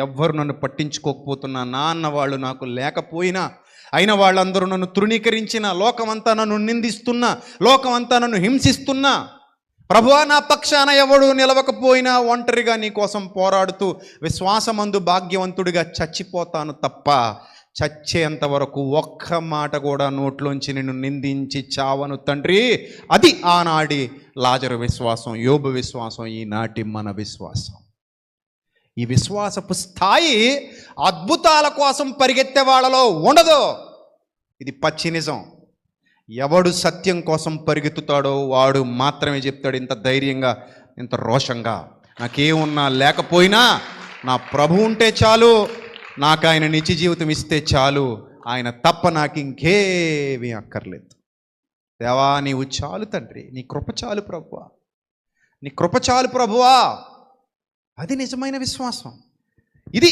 ఎవ్వరు నన్ను పట్టించుకోకపోతున్నా, నాన్న వాళ్ళు నాకు లేకపోయినా, అయిన వాళ్ళందరూ నన్ను తృణీకరించిన, లోకమంతా నన్ను నిందిస్తున్నా, లోకమంతా నన్ను హింసిస్తున్నా, ప్రభువా నా పక్షాన ఎవడు నిలవకపోయినా ఒంటరిగా నీ కోసం పోరాడుతూ విశ్వాసమందు భాగ్యవంతుడిగా చచ్చిపోతాను తప్ప చచ్చేంత వరకు ఒక్క మాట కూడా నోట్లోంచి నిన్ను నిందించి చావను తండ్రి. అది ఆనాటి లాజరు విశ్వాసం, యోబు విశ్వాసం, ఈనాటి మన విశ్వాసం. ఈ విశ్వాసపు స్థాయి అద్భుతాల కోసం పరిగెత్తే వాళ్ళలో ఉండదు. ఇది పచ్చి నిజం. ఎవడు సత్యం కోసం పరిగెత్తుతాడో వాడు మాత్రమే చెప్తాడు ఇంత ధైర్యంగా, ఇంత రోషంగా, నాకేమున్నా లేకపోయినా నా ప్రభు ఉంటే చాలు, నాకు ఆయన నిత్య జీవితం ఇస్తే చాలు, ఆయన తప్ప నాకు ఇంకేమీ అక్కర్లేదు. దేవా నీవు చాలు తండ్రి, నీ కృప చాలు ప్రభువా, నీ కృప చాలు ప్రభువా. అది నిజమైన విశ్వాసం. ఇది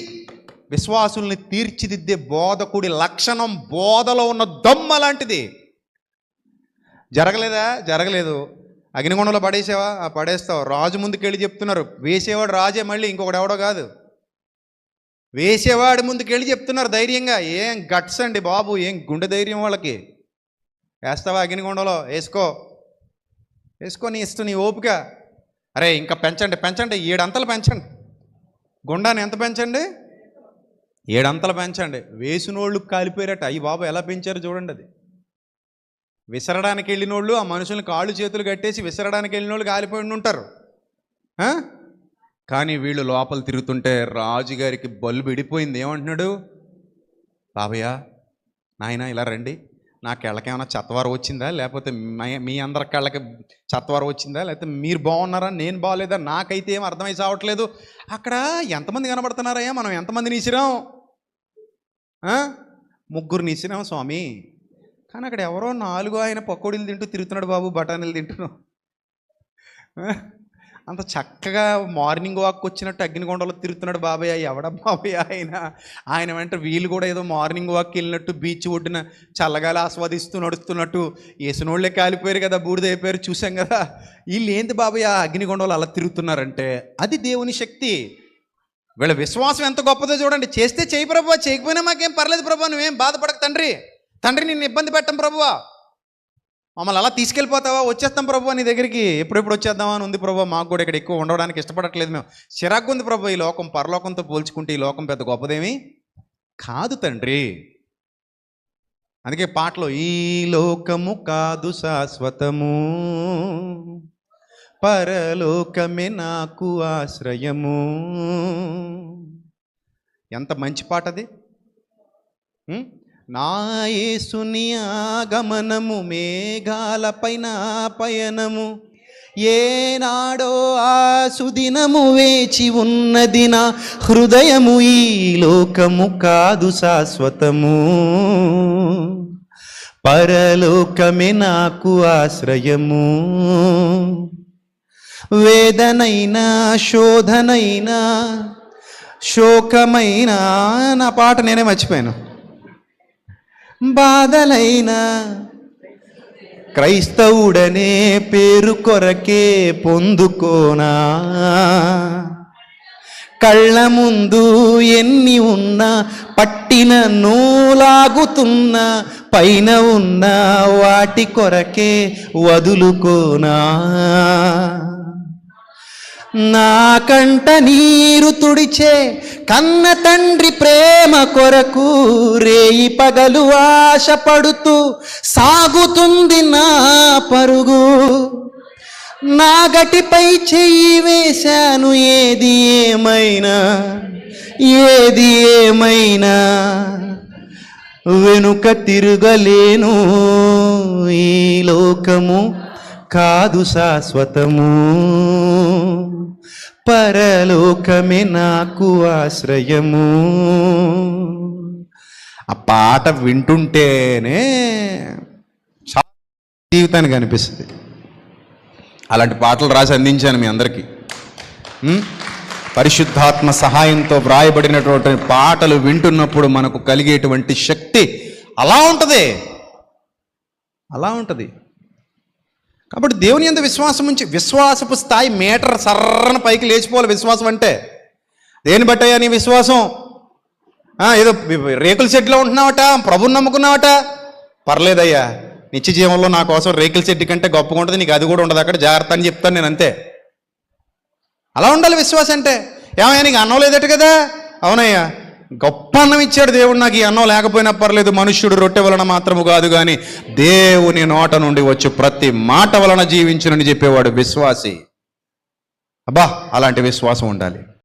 విశ్వాసుల్ని తీర్చిదిద్దే బోధకుడి లక్షణం. బోధలో ఉన్న దొమ్మ లాంటిది. జరగలేదు. అగ్నిగుండంలో పడేసావా? పడేస్తావు. రాజు ముందుకెళ్ళి చెప్తున్నారు. వేసేవాడు రాజే, మళ్ళీ ఇంకొకటి ఎవడో కాదు. వేసేవాడి ముందుకెళ్ళి చెప్తున్నారు ధైర్యంగా. ఏం గట్స్ అండి బాబు, ఏం గుండె ధైర్యం వాళ్ళకి. వేస్తావా అగ్నిగుండంలో? వేసుకో, నీ ఇష్టం, నీ ఓపిక. అరే ఇంకా పెంచండి 7 అంతలు పెంచండి. గుండాన్ని ఎంత పెంచండి? 7 అంతలు పెంచండి. వేసినోళ్ళు కాలిపోయారట. అయ్యి బాబు ఎలా పెంచారు చూడండి. అది విసరడానికి వెళ్ళినోళ్ళు ఆ మనుషుల్ని కాళ్ళు చేతులు కట్టేసి విసరడానికి వెళ్ళినోళ్ళు కాలిపోయి ఉంటారు. కానీ వీళ్ళు లోపల తిరుగుతుంటే రాజుగారికి బల్బు విడిపోయింది. ఏమంటున్నాడు? బాబయ్య నాయన ఇలా రండి, నా కళ్ళకేమైనా చత్వారం వచ్చిందా, లేకపోతే మీ అందరి కళ్ళకి చత్వారం వచ్చిందా, లేకపోతే మీరు బాగున్నారా, నేను బాగోలేదా, నాకైతే ఏం అర్థమై చావట్లేదు. అక్కడ ఎంతమంది కనబడుతున్నారయ్యా, మనం ఎంతమందిని ఇసిరాం? 3 ఇసిరాం స్వామి. కానీ అక్కడ ఎవరో 4 ఆయన పకోడీలు తింటూ తిరుగుతున్నాడు బాబు, బఠానీలు తింటున్నాం. అంత చక్కగా మార్నింగ్ వాక్ వచ్చినట్టు అగ్నిగుండంలో తిరుగుతున్నాడు బాబయ్య. ఎవడ బాబయ్య ఆయన వెంట వీళ్ళు కూడా ఏదో మార్నింగ్ వాక్కి వెళ్ళినట్టు బీచ్ ఒడ్డున చల్లగాలి ఆస్వాదిస్తూ నడుస్తున్నట్టు వేసినోళ్లే కాలిపోయారు కదా, బూడిదైపోయారు, చూసాం కదా. వీళ్ళు ఏంటి బాబయ్య అగ్నిగుండంలో అలా తిరుగుతున్నారంటే అది దేవుని శక్తి. వీళ్ళ విశ్వాసం ఎంత గొప్పదో చూడండి. చేస్తే చేయి ప్రభువా, చేయకపోయినా మాకేం పర్లేదు ప్రభువా, నువ్వేం బాధపడక తండ్రి నిన్ను ఇబ్బంది పెట్టం ప్రభువా, మమ్మల్ని అలా తీసుకెళ్ళిపోతావా, వచ్చేస్తాం ప్రభువా నీ దగ్గరికి, ఎప్పుడెప్పుడు వచ్చేద్దామా అని ఉంది ప్రభువా. మాకు కూడా ఇక్కడ ఎక్కువ ఉండడానికి ఇష్టపడట్లేదు, మేము చిరాకు ఉంది ప్రభువా. ఈ లోకం పరలోకంతో పోల్చుకుంటే ఈ లోకం పెద్ద గొప్పదేమీ కాదు తండ్రి. అందుకే పాటలో ఈ లోకము కాదు శాశ్వతము, పరలోకమే నాకు ఆశ్రయము. ఎంత మంచి పాట అది. నా యేసుని ఆగమనము, మేఘాల పైన పయనము, ఏనాడో ఆ సుదినము వేచి ఉన్నది నా హృదయము. ఈ లోకము కాదు శాశ్వతము, పరలోకమే నాకు ఆశ్రయము. వేదనైనా శోధనైనా శోకమైనా, నా పాట నేనే మర్చిపోయాను. బాధలైనా క్రైస్తవుడనే పేరు కొరకే పొందుకోనా, కళ్ళ ముందు ఎన్ని ఉన్నా పట్టిన నూలాగుతున్నా, పైన ఉన్న వాటి కొరకే వదులుకోనా. నా కంట నీరు తుడిచే కన్న తండ్రి ప్రేమ కొరకు రేయి పగలు ఆశపడుతూ సాగుతుంది నా పరుగు. నా గటిపై చెయ్యి వేశాను, ఏది ఏమైనా వెనుక తిరగలేను. ఈ లోకము కాదు శాశ్వతము, పరలోకమే నాకు ఆశ్రయము. ఆ పాట వింటుంటేనే జీవితానికి అనిపిస్తుంది. అలాంటి పాటలు రాసి అందించాను మీ అందరికీ. పరిశుద్ధాత్మ సహాయంతో వ్రాయబడినటువంటి పాటలు వింటున్నప్పుడు మనకు కలిగేటువంటి శక్తి అలా ఉంటుంది. కాబట్టి దేవుని యందు విశ్వాసం ఉంచి, విశ్వాసపు స్థాయి మీటర్ సర్రన పైకి లేచిపోవాలి విశ్వాసం అంటే. దేని బట్టయ్యా నీ విశ్వాసం? ఏదో రేకుల షెడ్లో ఉంటున్నావట, ప్రభుని నమ్ముకున్నావట. పర్లేదయ్యా, నిత్య జీవంలో నా కోసం రేకుల షెడ్ కంటే గొప్పగా ఉంటుంది, నీకు అది కూడా ఉండదు అక్కడ, జాగ్రత్త అని చెప్తాను నేను, అంతే. అలా ఉండాలి విశ్వాసం అంటే. ఏమయ్యా నీకు అన్నం లేదట కదా? అవునయ్యా, గొప్ప అన్నం ఇచ్చాడు దేవుడు నాకు, ఈ అన్నం లేకపోయినా పర్లేదు, మనుష్యుడు రొట్టె వలన మాత్రము కాదు కానీ దేవుని నోట నుండి వచ్చి ప్రతి మాట వలన జీవించునని చెప్పేవాడు విశ్వాసి. అబ్బా, అలాంటి విశ్వాసం ఉండాలి.